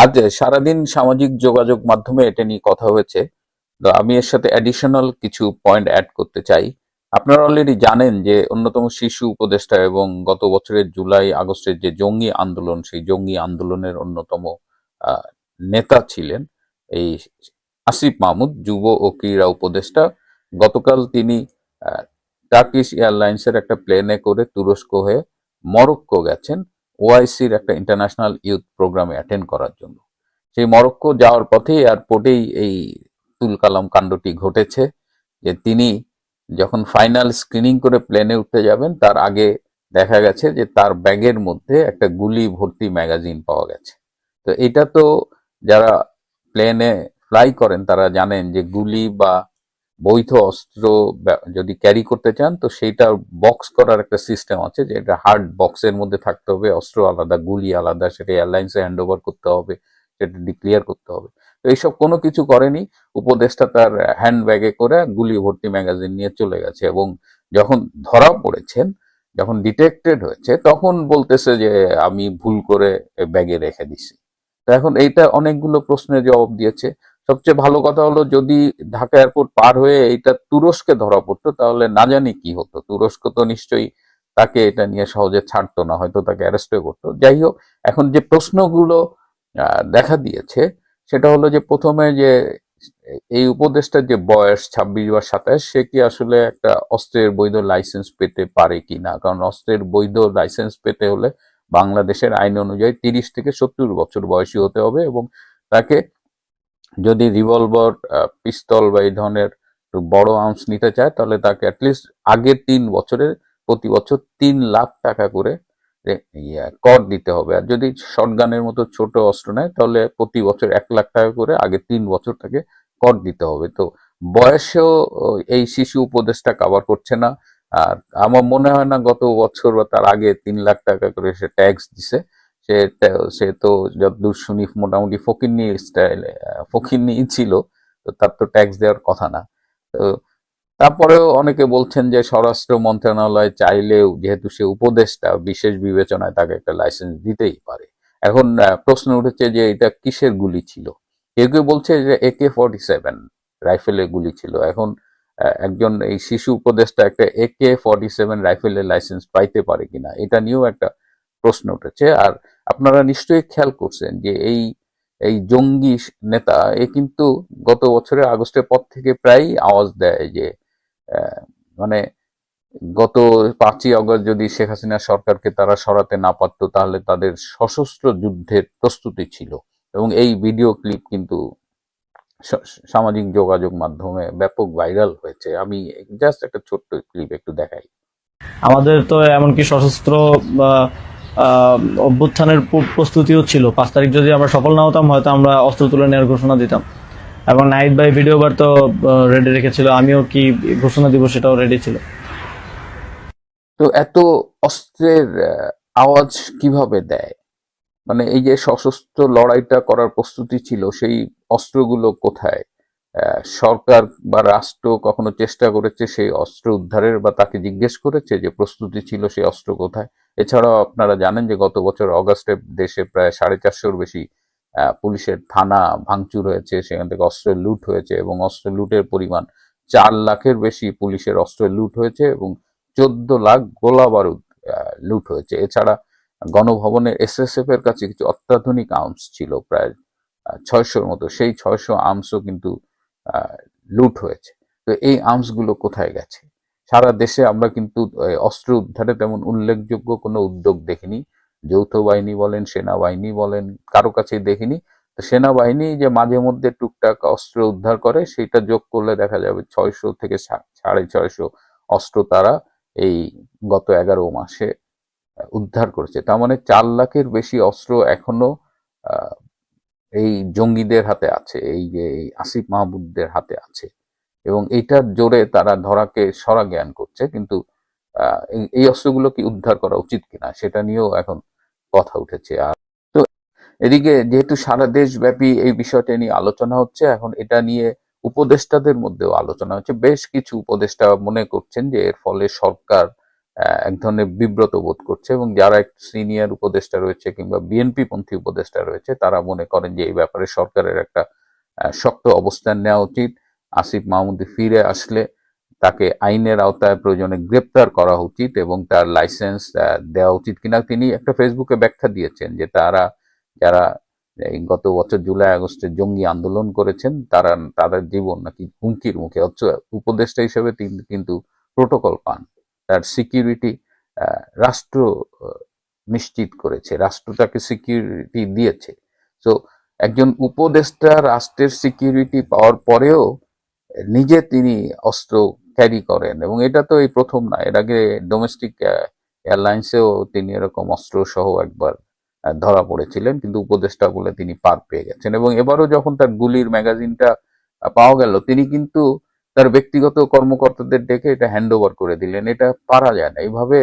আজ সারাদিন সামাজিক যোগাযোগ মাধ্যমে এটা নিয়ে কথা হয়েছে। তো আমি এর সাথে অ্যাডিশনাল কিছু পয়েন্ট অ্যাড করতে চাই। আপনারা অলরেডি জানেন যে অন্যতম শিশু উপদেষ্টা এবং গত বছরের জুলাই আগস্টের যে জঙ্গি আন্দোলন, সেই জঙ্গি আন্দোলনের অন্যতম আহ, নেতা ছিলেন এই আসিফ মাহমুদ, যুব ও ক্রীড়া উপদেষ্টা। গতকাল তিনি টার্কিশ এয়ারলাইন্সের একটা প্লেনে করে তুরস্ক হয়ে মরক্কো গেছেন ওআইসির একটা ইন্টারন্যাশনাল ইউথ প্রোগ্রামে অ্যাটেন্ড করার জন্য। সেই মরক্কো যাওয়ার পথে এয়ারপোর্টেই এই তুলকালাম কাণ্ডটি ঘটেছে যে তিনি যখন ফাইনাল স্ক্রিনিং করে প্লেনে উঠতে যাবেন তার আগে দেখা গেছে যে তার ব্যাগের মধ্যে একটা গুলি ভর্তি ম্যাগাজিন পাওয়া গেছে। তো এটা তো যারা প্লেনে ফ্লাই করেন তারা জানেন যে গুলি বা বৈধ অস্ত্র যদি ক্যারি করতে চান তো সেইটা বক্স করার একটা সিস্টেম আছে, যে এটা হার্ড বক্সের মধ্যে থাকতে হবে, অস্ত্র আলাদা, গুলি আলাদা, সেটা এয়ারলাইন্সে হ্যান্ড ওভার করতে হবে, সেটা ডিক্লিয়ার করতে হবে। তো এইসব কোনো কিছু করেনি। উপদেষ্টা তার হ্যান্ড ব্যাগে করে গুলি ভর্তি ম্যাগাজিন নিয়ে চলে গেছে এবং যখন ধরা পড়েছেন, যখন ডিটেক্টেড হয়েছে, তখন বলতেছে যে আমি ভুল করে ব্যাগে রেখে দিছি। তো এখন এইটা অনেকগুলো প্রশ্নের জবাব দিয়েছে। সবচেয়ে ভালো কথা হলো যদি ঢাকা এয়ারপোর্ট পার হয়ে এইটা তুরস্কে ধরা পড়তো তাহলে না জানি কি হতো। তুরস্ক তো নিশ্চয়ই তাকে এটা নিয়ে সহজে ছাড়তো না, হয়তো তাকে অ্যারেস্টও করতো। যাই হোক, এখন যে প্রশ্নগুলো দেখা দিয়েছে সেটা হলো যে প্রথমে যে এই উপদেষ্টার যে বয়স 26 বা 27, সে কি আসলে একটা অস্ত্রের বৈধ লাইসেন্স পেতে পারে কিনা? কারণ অস্ত্রের বৈধ লাইসেন্স পেতে হলে বাংলাদেশের আইন অনুযায়ী 30 থেকে 70 বছর বয়সী হতে হবে এবং তাকে যদি রিভলভার, পিস্তল বা এই ধরনের একটু বড় আর্মস নিতে চায় তাহলে তাকে অ্যাটলিস্ট আগের 3 বছরে প্রতি বছর 3 লাখ টাকা করে কর দিতে হবে। আর যদি শটগানের মতো ছোট অস্ত্র নেয় তাহলে প্রতি বছর 1 লাখ টাকা করে আগে 3 বছর তাকে কর দিতে হবে। তো বয়সেও এই শিশু উপদেশটা কাভার করছে না। আর আমার মনে হয় না গত বছর বা তার আগে 3 লাখ টাকা করে সে ট্যাক্স দিছে। সে সে তো যতদূর শুনি মোটামুটি ফকিন্নি স্টাইল, ফকিন্নি ছিল। তো তার তো ট্যাক্স দেওয়ার কথা না। তো তারপরেও অনেকে বলছেন যে স্বরাষ্ট্র মন্ত্রণালয় চাইলেও যেহেতু সে উপদেষ্টা, বিশেষ বিবেচনায় তাকে একটা লাইসেন্স দিতেই পারে। এখন প্রশ্ন উঠেছে যে এটা কিসের গুলি ছিল। কেউ কেউ বলছে যে AK-47 রাইফেলের গুলি ছিল। এখন একজন এই শিশু উপদেষ্টা একটা AK-47 রাইফেলের লাইসেন্স পাইতে পারে কিনা এটা নিয়েও একটা প্রশ্ন উঠেছে। আর আপনারা নিশ্চয়ই খেয়াল করছেন যে এই এই জঙ্গি নেতা কিন্তু গত বছরের আগস্টের পর থেকে প্রায় আওয়াজ দেয় যে আহ, মানে গত 5ই আগস্ট যদি শেখ হাসিনা সরকারকে তারা সরাতে না পারতো তাহলে তাদের সশস্ত্র যুদ্ধের প্রস্তুতি ছিল। এবং এই ভিডিও ক্লিপ কিন্তু সামাজিক যোগাযোগ মাধ্যমে ব্যাপক ভাইরাল হয়েছে। আমি জাস্ট একটা ছোট্ট ক্লিপ একটু দেখাই। আমাদের তো এমনকি সশস্ত্র আহ, আহ, অভ্যুত্থানের প্রস্তুতিও ছিল। 5 তারিখ যদি আমরা সফল না হতাম হয়তো আমরা অস্ত্র তুলে নেওয়ার ঘোষণা দিতাম। এবং নাইট বাই ভিডিও বার তো রেডি রেখেছিল, আমিও কি ঘোষণা দিব সেটাও রেডি ছিল। তো এত অস্ত্রের আওয়াজ কিভাবে দেয়? মানে এই যে সশস্ত্র লড়াইটা করার প্রস্তুতি ছিল, সেই অস্ত্রগুলো কোথায়? সরকার বা রাষ্ট্র কখনো চেষ্টা করেছে সেই অস্ত্র উদ্ধারের, বা তাকে জিজ্ঞেস করেছে যে প্রস্তুতি ছিল সেই অস্ত্র কোথায়? এছাড়াও আপনারা জানেন যে গত বছর অগাস্টে দেশে প্রায় 450-র বেশি পুলিশের থানা ভাঙচুর হয়েছে, সেখান থেকে অস্ত্রের লুট হয়েছে এবং অস্ত্রের লুটের পরিমাণ 4 লাখের বেশি পুলিশের অস্ত্রের লুট হয়েছে এবং 14 লাখ গোলা বারুদ লুট হয়েছে। এছাড়া গণভবনের এসএসএফ এর কাছে কিছু অত্যাধুনিক আর্মস ছিল প্রায় 600-র মতো, সেই 600 আর্মসও কিন্তু লুট হয়েছে। তো এই আর্মস গুলো কোথায় গেছে? সারা দেশে আমরা কিন্তু অস্ত্র উদ্ধারে তেমন উল্লেখযোগ্য কোনো উদ্যোগ দেখিনি। যৌথ বাহিনী বলেন, সেনাবাহিনী বলেন, কারো কাছেই দেখিনি। তো সেনাবাহিনী যে মাঝে মধ্যে টুকটাক অস্ত্র উদ্ধার করে সেটা যোগ করলে দেখা যাবে 600 থেকে 650 অস্ত্র তারা এই গত 11 মাসে উদ্ধার করেছে। তার মানে 4 লাখের বেশি অস্ত্র এখনো আহ, এই জঙ্গিদের হাতে আছে, এই যে এই আসিফ মাহমুদদের হাতে আছে এবং এইটার জোরে তারা ধরাকে সরা জ্ঞান করছে। কিন্তু এই অস্ত্রগুলো কি উদ্ধার করা উচিত কিনা সেটা নিয়েও এখন কথা উঠেছে। আর তো এদিকে যেহেতু সারা দেশব্যাপী এই বিষয়টা নিয়ে আলোচনা হচ্ছে, এখন এটা নিয়ে উপদেষ্টাদের মধ্যেও আলোচনা হচ্ছে। বেশ কিছু উপদেষ্টা মনে করছেন যে এর ফলে সরকার এক ধরনের বিব্রত বোধ করছে, এবং যারা একটু সিনিয়র উপদেষ্টা রয়েছে কিংবা বিএনপি পন্থী উপদেষ্টা রয়েছে তারা মনে করেন যে এই ব্যাপারে সরকারের একটা শক্ত অবস্থান নেওয়া উচিত। আসিফ মাহমুদ ফিরে আসলে তাকে আইনের আওতায় প্রয়োজনে গ্রেপ্তার করা উচিত এবং তার লাইসেন্স দেওয়া উচিত কিনা। তিনি একটা ফেসবুকে ব্যাখ্যা দিয়েছেন যে যারা এই গত বছর জুলাই আগস্টে জঙ্গি আন্দোলন করেছেন তাদের জীবন নাকি হুমকির মুখে, অথচ উপদেষ্টা হিসেবে তিনি কিন্তু প্রোটোকল পান, তার সিকিউরিটি রাষ্ট্র আহ, নিশ্চিত করেছে, রাষ্ট্র তাকে সিকিউরিটি দিয়েছে। তো একজন উপদেষ্টা রাষ্ট্রের সিকিউরিটি পাওয়ার পরেও নিজে তিনি অস্ত্র ক্যারি করেন, এবং এটা তো এই প্রথম না, এর আগে ডোমেস্টিক এয়ারলাইন্সেও তিনি এরকম অস্ত্র সহ একবার ধরা পড়েছিলেন, কিন্তু উপদেষ্টা বলে তিনি পার পেয়ে গেছেন। এবং এবারও যখন তার গুলির ম্যাগাজিনটা পাওয়া গেল, তিনি কিন্তু তার ব্যক্তিগত কর্মকর্তাদের ডেকে এটা হ্যান্ড ওভার করে দিলেন। এটা পারা যায় না, এইভাবে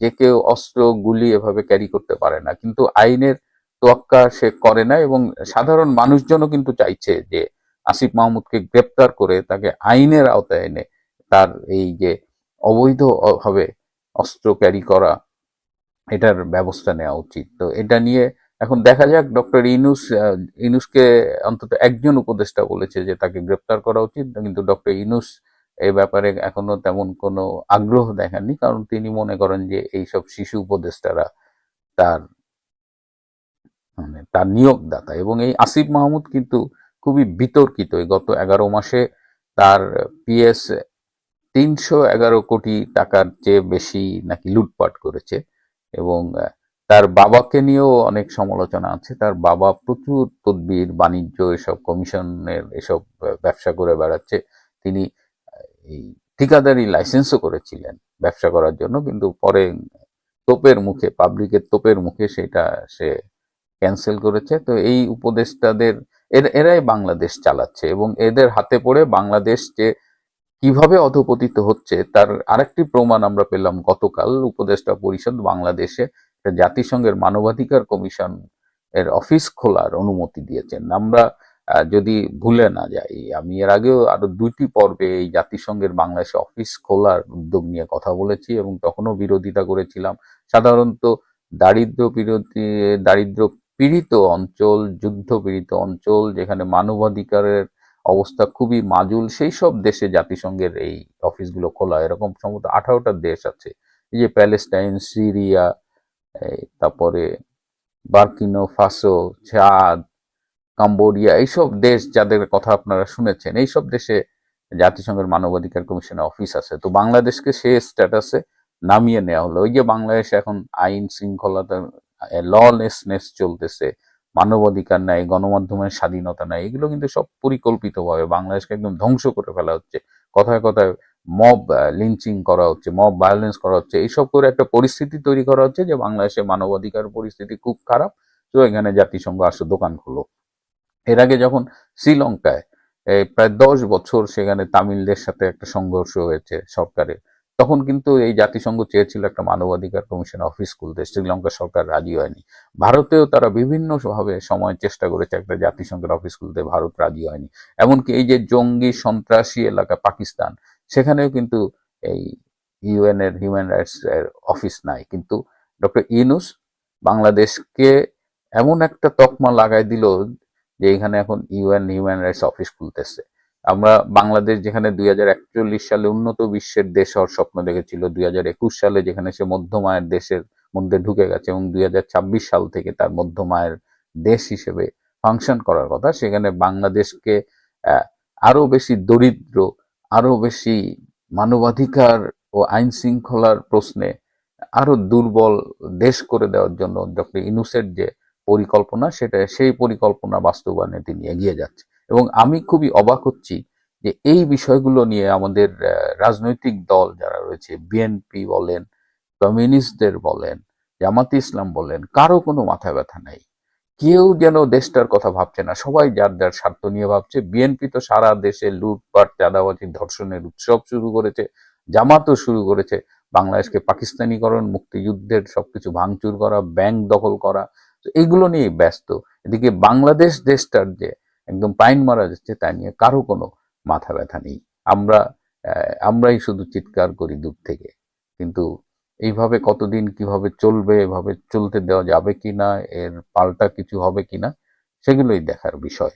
যে কেউ অস্ত্র গুলি এভাবে ক্যারি করতে পারে না, কিন্তু আইনের তোয়াক্কা সে করে না। এবং সাধারণ মানুষজনও কিন্তু চাইছে যে আসিফ মাহমুদকে গ্রেপ্তার করে তাকে আইনের আওতায় এনে তার এই যে অবৈধ ভাবে অস্ত্র ক্যারি করা, এটার ব্যবস্থা নেওয়া উচিত। তো এটা নিয়ে এখন দেখা যাক। ডক্টর ইনুসকে অন্তত একজন উপদেষ্টা বলেছে যে তাকে গ্রেপ্তার করা উচিত, কিন্তু ডক্টর ইনুস এই ব্যাপারে এখনো তেমন কোনো আগ্রহ দেখাননি, কারণ তিনি মনে করেন যে এইসব শিশু উপদেষ্টারা তার তার নিয়োগদাতা। এবং এই আসিফ মাহমুদ কিন্তু খুবই বিতর্কিত। এই গত 11 মাসে তার পিএস 311 কোটি টাকার চেয়ে বেশি নাকি লুটপাট করেছে। এবং তার বাবাকে নিয়েও অনেক সমালোচনা আছে। তার বাবা প্রচুর তদবির, বাণিজ্য, এসব কমিশনের এসব ব্যবসা করে বেড়াচ্ছে। তিনি এই ঠিকাদারি লাইসেন্সও করেছিলেন ব্যবসা করার জন্য, কিন্তু পরে তোপের মুখে, পাবলিকের তোপের মুখে সেটা সে ক্যান্সেল করেছে। তো এই উপদেষ্টাদের এরাই বাংলাদেশ চালাচ্ছে, এবং এদের হাতে পড়ে বাংলাদেশ যে কিভাবে অধপতিত হচ্ছে তার আরেকটি প্রমাণ আমরা পেলাম গতকাল। উপদেষ্টা পরিষদ বাংলাদেশে জাতিসংঘের মানবাধিকার কমিশন এর অফিস খোলার অনুমতি দিয়েছেন। আমরা যদি ভুলে না যাই, আমি এর আগেও আরো 2টি পর্বে এই জাতিসংঘের বাংলাদেশে অফিস খোলার উদ্যোগ নিয়ে কথা বলেছি, এবং তখনও বিরোধিতা করেছিলাম। সাধারণত দারিদ্র বিরোধী, দারিদ্র পীড়িত অঞ্চল, যুদ্ধ পীড়িত অঞ্চল, যেখানে মানবাধিকারের অবস্থা খুবই মাজুল, সেই সব দেশে জাতিসংঘের এই অফিসগুলো খোলা। এরকম সম্ভবত 18টা দেশ আছে, এই যে প্যালেস্টাইন, সিরিয়া, তারপরে বার্কিনো ফাসো, চাদ, কাম্বোডিয়া, এইসব দেশ যাদের কথা আপনারা শুনেছেন, এইসব দেশে জাতিসংঘের মানবাধিকার কমিশনের অফিস আছে। তো বাংলাদেশকে সে স্ট্যাটাসে নামিয়ে নেওয়া হলো। ওই যে বাংলাদেশে এখন আইন শৃঙ্খলতা, ললেসনেস চলতেছে, মানবাধিকার নাই, গণমাধ্যমের স্বাধীনতা নাই, এগুলো কিন্তু সব পরিকল্পিতভাবে বাংলাদেশকে একদম ধ্বংস করে ফেলা হচ্ছে। কথায় কথায় মব লিঞ্চিং করা হচ্ছে, মব ভায়োলেন্স করা হচ্ছে, এইসব করে একটা পরিস্থিতি তৈরি করা হচ্ছে যে বাংলাদেশে মানবাধিকার পরিস্থিতি খুব খারাপ। তো এখানে জাতিসংঘ আসো দোকান খুলো। এর আগে যখন শ্রীলঙ্কায় প্রায় 10 বছর সেখানে তামিলদের সাথে একটা সংঘর্ষ হয়েছে সরকারের, তখন কিন্তু এই জাতিসংঘ চেয়েছিল একটা মানবাধিকার কমিশন অফিস খুলতে, শ্রীলঙ্কা সরকার রাজি হয়নি। ভারতেও তারা বিভিন্ন ভাবে সময় চেষ্টা করেছে একটা জাতিসংঘের অফিস খুলতে, ভারত রাজি হয়নি। এমনকি এই যে জঙ্গি সন্ত্রাসী এলাকা পাকিস্তান, সেখানেও কিন্তু এই ইউএন এর হিউম্যান রাইটস এর অফিস নাই। কিন্তু ডক্টর ইউনূস বাংলাদেশকে এমন একটা তকমা লাগাই দিল যে এখানে এখন ইউএন হিউম্যান রাইটস অফিস খুলতেছে। আমরা বাংলাদেশ যেখানে 2041 সালে উন্নত বিশ্বের দেশ হওয়ার স্বপ্ন দেখেছিল, 2021 সালে যেখানে সে মধ্যম আয়ের দেশের মধ্যে ঢুকে গেছে, এবং 2026 সাল থেকে তার মধ্যম আয়ের দেশ হিসেবে ফাংশন করার কথা, সেখানে বাংলাদেশকে আরো বেশি দরিদ্র, আরো বেশি মানবাধিকার ও আইন শৃঙ্খলার প্রশ্নে আরো দুর্বল দেশ করে দেওয়ার জন্য ডক্টর ইউনূসের যে পরিকল্পনা, সেটা সেই পরিকল্পনা বাস্তবায়নে তিনি এগিয়ে যাচ্ছে। এবং আমি খুবই অবাক হচ্ছি যে এই বিষয়গুলো নিয়ে আমাদের রাজনৈতিক দল যারা রয়েছে, বিএনপি বলেন, কমিউনিস্টদের বলেন, জামাতে ইসলাম বলেন, কারো কোনো মাথা ব্যথা নাই। কেউ যেন দেশটার কথা ভাবছে না, সবাই যার যার স্বার্থ নিয়ে ভাবছে। বিএনপি তো সারা দেশে লুটপাট, চাঁদাবাজি, ধর্ষণের উৎসব শুরু করেছে, জামাতও শুরু করেছে বাংলাদেশকে পাকিস্তানিকরণ, মুক্তিযুদ্ধের সবকিছু ভাঙচুর করা, ব্যাংক দখল করা, তো এইগুলো নিয়ে ব্যস্ত। এদিকে বাংলাদেশ দেশটার যে একদম পাইন মারা যাচ্ছে তা নিয়ে কারো কোনো মাথা ব্যথা নেই। আমরাই শুধু চিৎকার করি দূর থেকে, কিন্তু এইভাবে কতদিন কিভাবে চলবে, এভাবে চলতে দেওয়া যাবে কিনা, এর পাল্টা কিছু হবে কিনা, সেগুলোই দেখার বিষয়।